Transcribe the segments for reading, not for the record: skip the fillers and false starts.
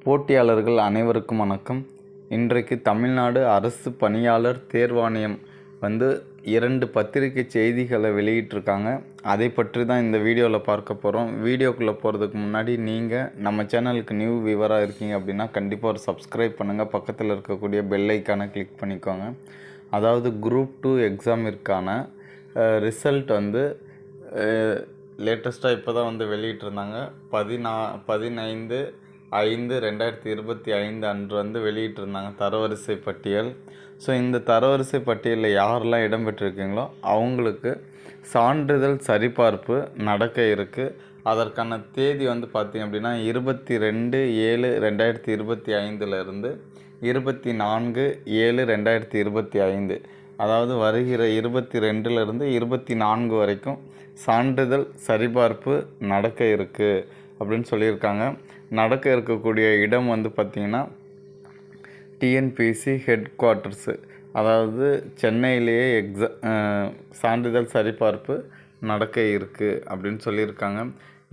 போட்டியாளர்கள் அனைவருக்கும் வணக்கம். இன்றைக்கு தமிழ்நாடு அரசு பணியாளர் தேர்வாணையம் 2 பத்திரிகை செய்திகளை வெளியிட்டிருக்காங்க. அதை பற்றி தான் இந்த வீடியோவில் பார்க்க போகிறோம். வீடியோக்குள்ளே போகிறதுக்கு முன்னாடி நீங்கள் நம்ம சேனலுக்கு நியூ வியூவராக இருக்கீங்க அப்படின்னா கண்டிப்பாக ஒரு சப்ஸ்கிரைப் பண்ணுங்கள். பக்கத்தில் இருக்கக்கூடிய பெல் ஐக்கானை கிளிக் பண்ணிக்கோங்க. அதாவது குரூப் 2 எக்ஸாமிற்கான ரிசல்ட் லேட்டஸ்ட்டாக இப்போ தான் வெளியிட்டிருந்தாங்க. 15/5/2025 அன்று வெளியிட்டிருந்தாங்க தரவரிசை பட்டியல். ஸோ இந்த தரவரிசை பட்டியலில் யாரெல்லாம் இடம்பெற்றிருக்கீங்களோ அவங்களுக்கு சான்றிதழ் சரிபார்ப்பு நடக்க இருக்குது. அதற்கான தேதி பார்த்திங்க அப்படின்னா 22/7/2025 24/7/2025, அதாவது வருகிற 22 24 வரைக்கும் சான்றிதழ் சரிபார்ப்பு நடக்க இருக்குது அப்படின்னு சொல்லியிருக்காங்க. நடக்க இருக்கக்கூடிய இடம் பார்த்திங்கன்னா டிஎன்பிஎஸ்சி ஹெட் குவார்ட்டர்ஸு, அதாவது சென்னையிலேயே சான்றிதழ் சரிபார்ப்பு நடக்க இருக்குது அப்படின்னு சொல்லியிருக்காங்க.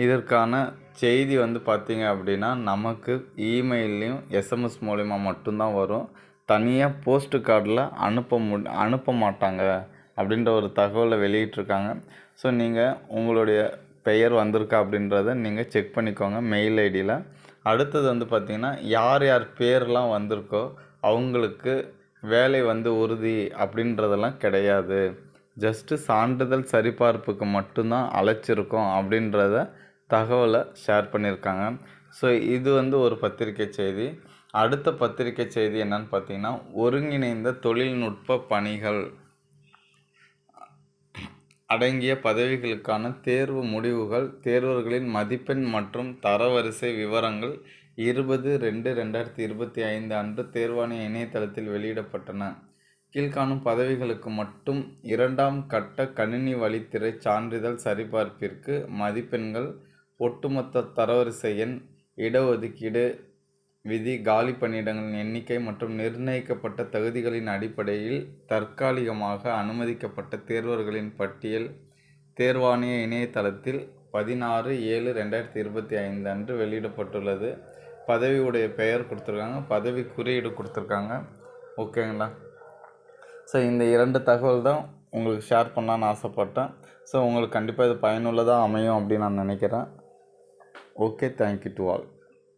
இதற்கான செய்தி பார்த்திங்க அப்படின்னா நமக்கு இமெயில்லையும் எஸ்எம்எஸ் மூலிமா மட்டும்தான் வரும். தனியாக போஸ்ட் கார்டில் அனுப்ப மாட்டாங்க அப்படின்ற ஒரு தகவலை வெளியிட்டிருக்காங்க. ஸோ நீங்கள் உங்களுடைய பெயர் வந்திருக்கா அப்படின்றத நீங்கள் செக் பண்ணிக்கோங்க மெயில் ஐடியில். அடுத்தது பார்த்திங்கன்னா யார் பேர்லாம் வந்திருக்கோ அவங்களுக்கு வேலை உறுதி அப்படின்றதெல்லாம் கிடையாது. ஜஸ்ட்டு சான்றிதழ் சரிபார்ப்புக்கு மட்டும்தான் அழைச்சிருக்கோம் அப்படின்றத தகவலை ஷேர் பண்ணியிருக்காங்க. ஸோ இது ஒரு பத்திரிக்கை செய்தி. அடுத்த பத்திரிக்கை செய்தி என்னன்னு பார்த்திங்கன்னா ஒருங்கிணைந்த தொழில்நுட்ப பணிகள் அடங்கிய பதவிகளுக்கான தேர்வு முடிவுகள், தேர்வர்களின் மதிப்பெண் மற்றும் தரவரிசை விவரங்கள் 20/2/2025 அன்று தேர்வாணைய இணையதளத்தில் வெளியிடப்பட்டன. கீழ்காணும் பதவிகளுக்கு மட்டும் 2ஆம் கட்ட கணினி வழித்திரை சான்றிதழ் சரிபார்ப்பிற்கு மதிப்பெண்கள், ஒட்டுமொத்த தரவரிசை எண், இடஒதுக்கீடு விதி, காலி பணியிடங்களின் எண்ணிக்கை மற்றும் நிர்ணயிக்கப்பட்ட தகுதிகளின் அடிப்படையில் தற்காலிகமாக அனுமதிக்கப்பட்ட தேர்வர்களின் பட்டியல் தேர்வாணைய இணையதளத்தில் 16/7/2025 அன்று வெளியிடப்பட்டுள்ளது. பதவியுடைய பெயர் கொடுத்துருக்காங்க, பதவி குறியீடு கொடுத்துருக்காங்க. ஓகேங்களா? ஸோ இந்த 2 தகவல் தான் உங்களுக்கு ஷேர் பண்ணலான்னு ஆசைப்பட்டேன். ஸோ உங்களுக்கு கண்டிப்பாக இது பயனுள்ளதாக அமையும் அப்படின்னு நான் நினைக்கிறேன். Okay, thank you to all.